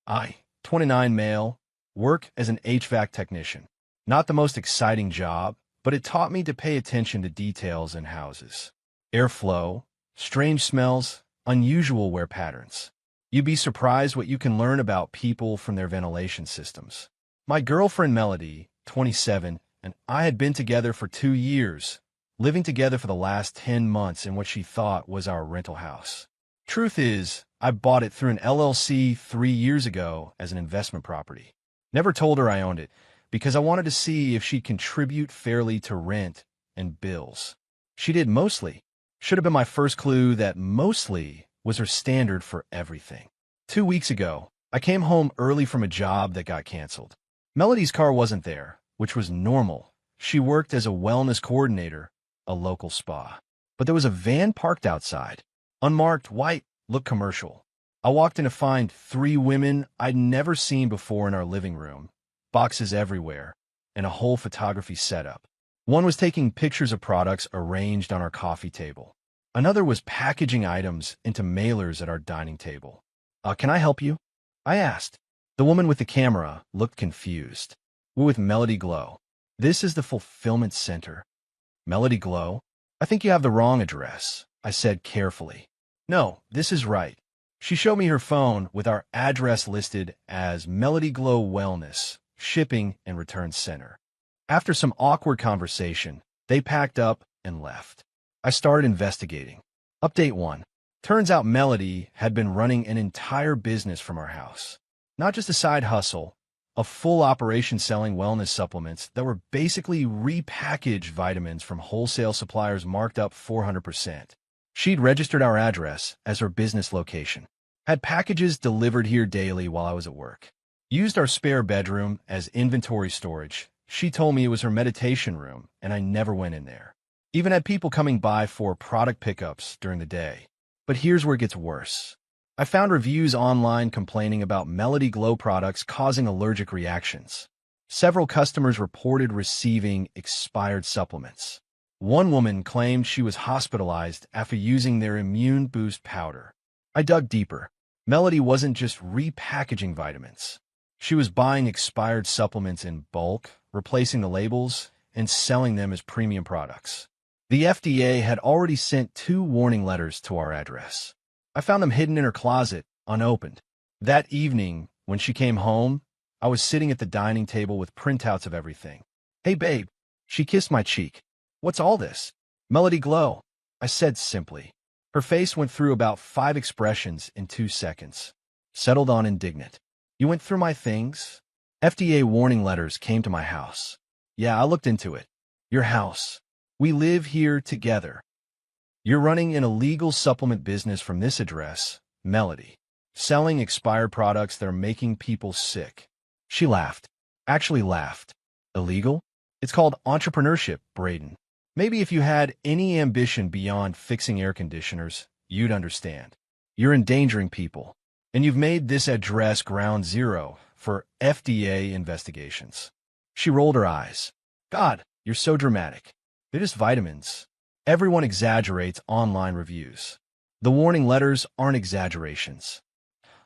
I, 29 male, work as an HVAC technician. Not the most exciting job, but it taught me to pay attention to details in houses. Airflow, strange smells, unusual wear patterns. You'd be surprised what you can learn about people from their ventilation systems. My girlfriend Melody, 27, and I had been together for 2 years, living together for the last 10 months in what she thought was our rental house. Truth is, I bought it through an LLC 3 years ago as an investment property. Never told her I owned it because I wanted to see if she'd contribute fairly to rent and bills. She did mostly. Should have been my first clue that mostly was her standard for everything. 2 weeks ago, I came home early from a job that got canceled. Melody's car wasn't there, which was normal. She worked as a wellness coordinator, a local spa. But there was a van parked outside. Unmarked, white, looked commercial. I walked in to find 3 women I'd never seen before in our living room, boxes everywhere, and a whole photography setup. One was taking pictures of products arranged on our coffee table. Another was packaging items into mailers at our dining table. Can I help you? I asked. The woman with the camera looked confused. We're with Melody Glow. This is the fulfillment center. Melody Glow? I think you have the wrong address, I said carefully. No, this is right. She showed me her phone with our address listed as Melody Glow Wellness, Shipping and Return Center. After some awkward conversation, they packed up and left. I started investigating. Update 1. Turns out Melody had been running an entire business from our house. Not just a side hustle, a full operation selling wellness supplements that were basically repackaged vitamins from wholesale suppliers marked up 400%. She'd registered our address as her business location. Had packages delivered here daily while I was at work. Used our spare bedroom as inventory storage. She told me it was her meditation room, and I never went in there. Even had people coming by for product pickups during the day. But here's where it gets worse. I found reviews online complaining about Melody Glow products causing allergic reactions. Several customers reported receiving expired supplements. One woman claimed she was hospitalized after using their Immune Boost powder. I dug deeper. Melody wasn't just repackaging vitamins. She was buying expired supplements in bulk, replacing the labels, and selling them as premium products. The FDA had already sent 2 warning letters to our address. I found them hidden in her closet, unopened. That evening, when she came home, I was sitting at the dining table with printouts of everything. Hey, babe. She kissed my cheek. What's all this? Melody Glow, I said simply. Her face went through about 5 expressions in 2 seconds. Settled on indignant. You went through my things? FDA warning letters came to my house. Yeah, I looked into it. Your house. We live here together. You're running an illegal supplement business from this address, Melody. Selling expired products that are making people sick. She laughed. Actually laughed. Illegal? It's called entrepreneurship, Braden. Maybe if you had any ambition beyond fixing air conditioners, you'd understand. You're endangering people, and you've made this address ground zero for FDA investigations. She rolled her eyes. God, you're so dramatic. They're just vitamins. Everyone exaggerates online reviews. The warning letters aren't exaggerations.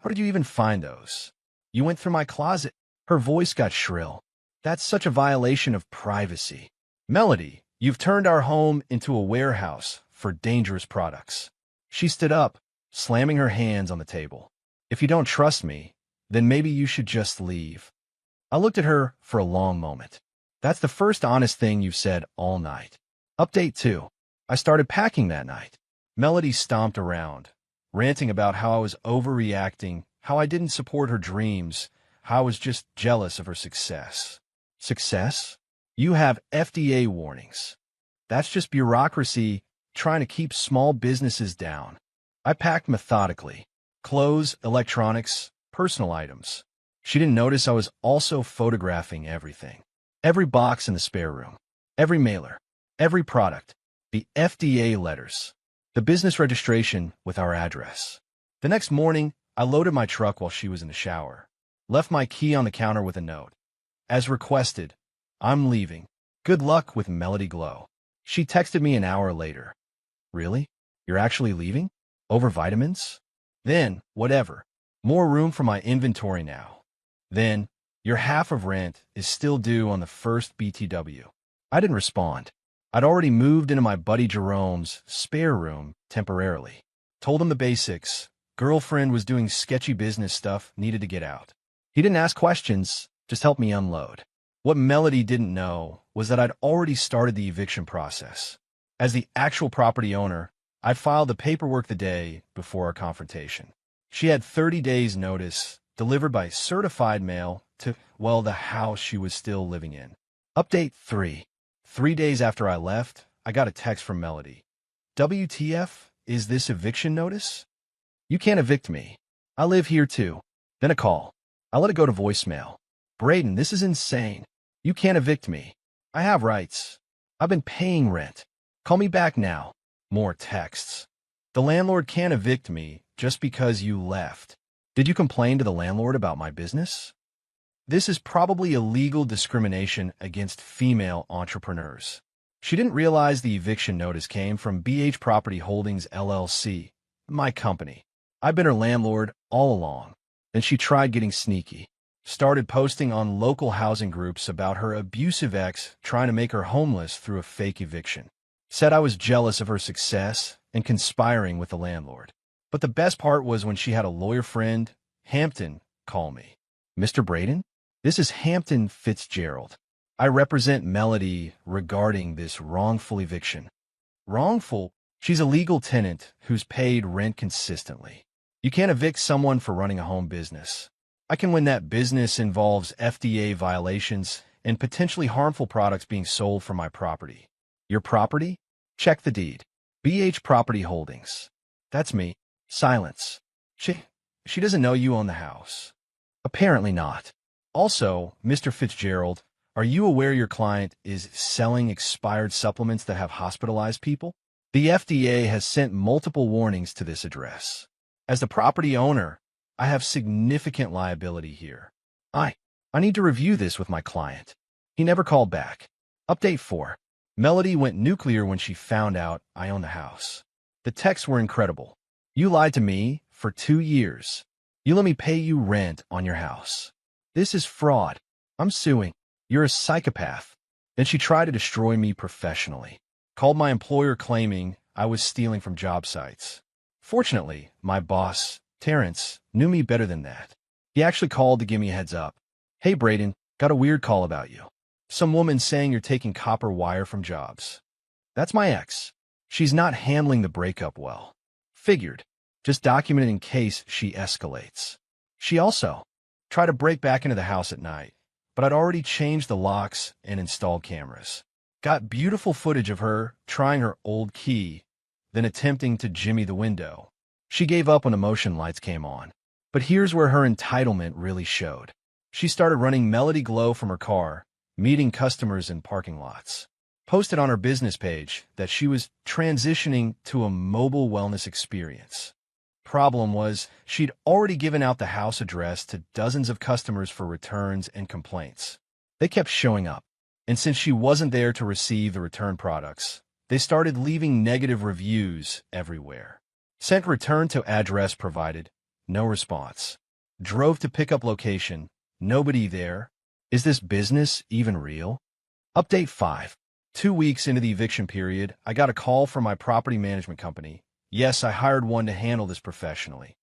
How did you even find those? You went through my closet. Her voice got shrill. That's such a violation of privacy. Melody, you've turned our home into a warehouse for dangerous products. She stood up, slamming her hands on the table. If you don't trust me, then maybe you should just leave. I looked at her for a long moment. That's the first honest thing you've said all night. Update 2. I started packing that night. Melody stomped around, ranting about how I was overreacting, how I didn't support her dreams, how I was just jealous of her success. Success? You have FDA warnings. That's just bureaucracy trying to keep small businesses down. I packed methodically. Clothes, electronics, personal items. She didn't notice I was also photographing everything. Every box in the spare room. Every mailer. Every product. The FDA letters. The business registration with our address. The next morning, I loaded my truck while she was in the shower. Left my key on the counter with a note. As requested, I'm leaving. Good luck with Melody Glow. She texted me an hour later. Really? You're actually leaving? Over vitamins? Then, whatever. More room for my inventory now. Then, your half of rent is still due on the first BTW. I didn't respond. I'd already moved into my buddy Jerome's spare room temporarily. Told him the basics. Girlfriend was doing sketchy business stuff, needed to get out. He didn't ask questions, just helped me unload. What Melody didn't know was that I'd already started the eviction process. As the actual property owner, I filed the paperwork the day before our confrontation. She had 30 days' notice, delivered by certified mail to, well, the house she was still living in. Update 3. 3 days after I left, I got a text from Melody. WTF, is this eviction notice? You can't evict me. I live here too. Then a call. I let it go to voicemail. Braden, this is insane. You can't evict me. I have rights. I've been paying rent. Call me back now. More texts. The landlord can't evict me just because you left. Did you complain to the landlord about my business? This is probably illegal discrimination against female entrepreneurs. She didn't realize the eviction notice came from BH Property Holdings LLC, my company. I've been her landlord all along. Then she tried getting sneaky. Started posting on local housing groups about her abusive ex trying to make her homeless through a fake eviction. Said I was jealous of her success and conspiring with the landlord. But the best part was when she had a lawyer friend, Hampton, call me. Mr. Braden? This is Hampton Fitzgerald. I represent Melody regarding this wrongful eviction. Wrongful? She's a legal tenant who's paid rent consistently. You can't evict someone for running a home business. I can when that business involves FDA violations and potentially harmful products being sold from my property. Your property? Check the deed. BH Property Holdings. That's me. Silence. She doesn't know you own the house. Apparently not. Also, Mr. Fitzgerald, are you aware your client is selling expired supplements that have hospitalized people? The FDA has sent multiple warnings to this address. As the property owner, I have significant liability here. I need to review this with my client. He never called back. Update 4. Melody went nuclear when she found out I own the house. The texts were incredible. You lied to me for 2 years. You let me pay you rent on your house. This is fraud. I'm suing. You're a psychopath. Then she tried to destroy me professionally. Called my employer claiming I was stealing from job sites. Fortunately, my boss, Terrence, knew me better than that. He actually called to give me a heads up. Hey, Braden, got a weird call about you. Some woman saying you're taking copper wire from jobs. That's my ex. She's not handling the breakup well. Figured. Just document it in case she escalates. She also tried to break back into the house at night, but I'd already changed the locks and installed cameras. Got beautiful footage of her trying her old key, then attempting to jimmy the window. She gave up when the motion lights came on. But here's where her entitlement really showed. She started running Melody Glow from her car, meeting customers in parking lots. Posted on her business page that she was transitioning to a mobile wellness experience. Problem was, she'd already given out the house address to dozens of customers for returns and complaints. They kept showing up, and since she wasn't there to receive the return products, they started leaving negative reviews everywhere. Sent return to address provided, no response. Drove to pickup location, nobody there. Is this business even real? Update 5. 2 weeks into the eviction period, I got a call from my property management company. Yes, I hired one to handle this professionally.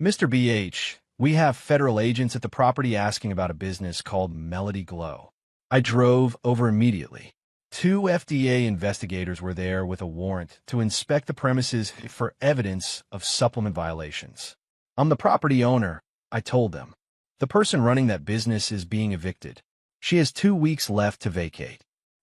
Mr. BH, we have federal agents at the property asking about a business called Melody Glow. I drove over immediately. 2 FDA investigators were there with a warrant to inspect the premises for evidence of supplement violations. I'm the property owner, I told them. The person running that business is being evicted. She has 2 weeks left to vacate.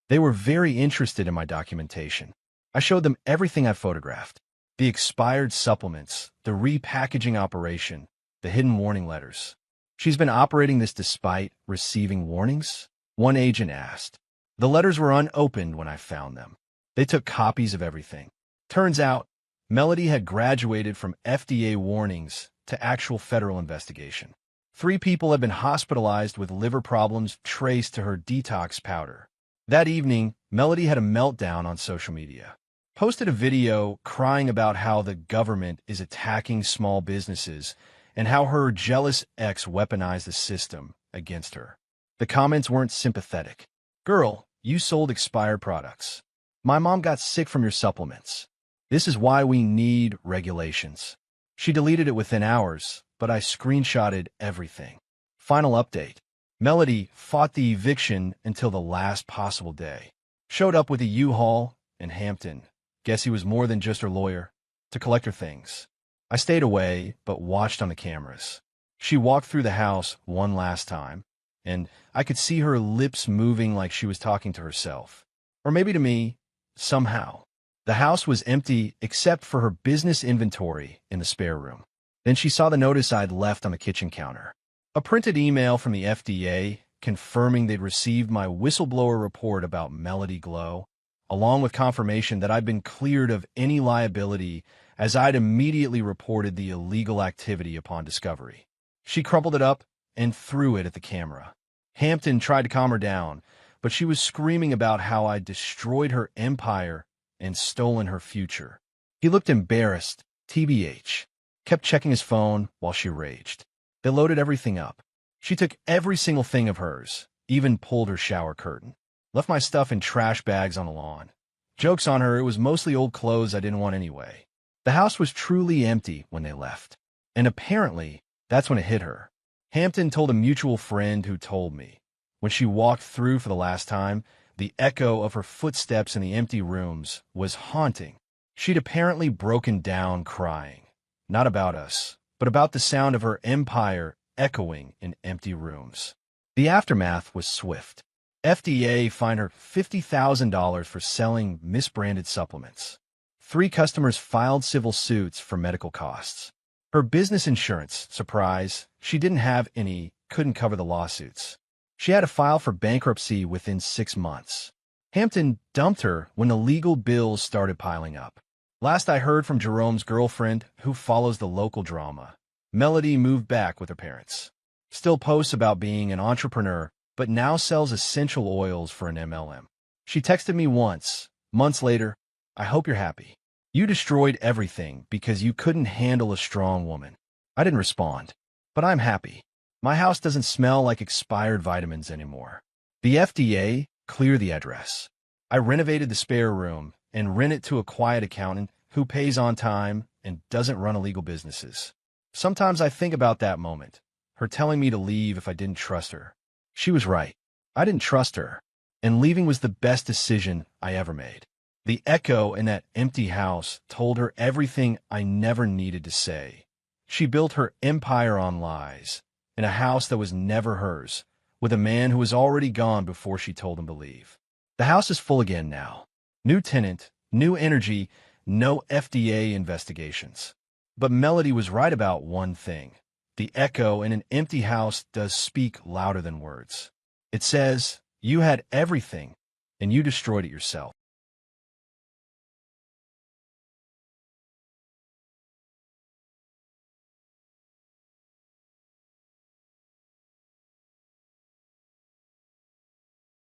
They were very interested in my documentation. I showed them everything I photographed. The expired supplements, the repackaging operation, the hidden warning letters. She's been operating this despite receiving warnings? One agent asked. The letters were unopened when I found them. They took copies of everything. Turns out, Melody had graduated from FDA warnings to actual federal investigation. 3 people had been hospitalized with liver problems traced to her detox powder. That evening, Melody had a meltdown on social media. Posted a video crying about how the government is attacking small businesses and how her jealous ex weaponized the system against her. The comments weren't sympathetic. "Girl, you sold expired products. My mom got sick from your supplements. This is why we need regulations." She deleted it within hours, but I screenshotted everything. Final update. Melody fought the eviction until the last possible day. Showed up with a U-Haul in Hampton. Guess he was more than just her lawyer, to collect her things. I stayed away, but watched on the cameras. She walked through the house one last time, and I could see her lips moving like she was talking to herself. Or maybe to me, somehow. The house was empty except for her business inventory in the spare room. Then she saw the notice I'd left on the kitchen counter. A printed email from the FDA confirming they'd received my whistleblower report about Melody Glow, along with confirmation that I'd been cleared of any liability as I'd immediately reported the illegal activity upon discovery. She crumpled it up and threw it at the camera. Hampton tried to calm her down, but she was screaming about how I'd destroyed her empire and stolen her future. He looked embarrassed, TBH, kept checking his phone while she raged. They loaded everything up. She took every single thing of hers, even pulled her shower curtain. Left my stuff in trash bags on the lawn. Joke's on her, it was mostly old clothes I didn't want anyway. The house was truly empty when they left. And apparently, that's when it hit her. Hampton told a mutual friend who told me. When she walked through for the last time, the echo of her footsteps in the empty rooms was haunting. She'd apparently broken down crying. Not about us, but about the sound of her empire echoing in empty rooms. The aftermath was swift. FDA fined her $50,000 for selling misbranded supplements. 3 customers filed civil suits for medical costs. Her business insurance, surprise, she didn't have any, couldn't cover the lawsuits. She had to file for bankruptcy within 6 months. Hampton dumped her when the legal bills started piling up. Last I heard from Jerome's girlfriend, who follows the local drama, Melody moved back with her parents. Still posts about being an entrepreneur, but now sells essential oils for an MLM. She texted me once, months later, "I hope you're happy. You destroyed everything because you couldn't handle a strong woman." I didn't respond, but I'm happy. My house doesn't smell like expired vitamins anymore. The FDA cleared the address. I renovated the spare room and rent it to a quiet accountant who pays on time and doesn't run illegal businesses. Sometimes I think about that moment, her telling me to leave if I didn't trust her. She was right. I didn't trust her, and leaving was the best decision I ever made. The echo in that empty house told her everything I never needed to say. She built her empire on lies, in a house that was never hers, with a man who was already gone before she told him to leave. The house is full again now. New tenant, new energy, no FDA investigations. But Melody was right about one thing. The echo in an empty house does speak louder than words. It says, "You had everything, and you destroyed it yourself."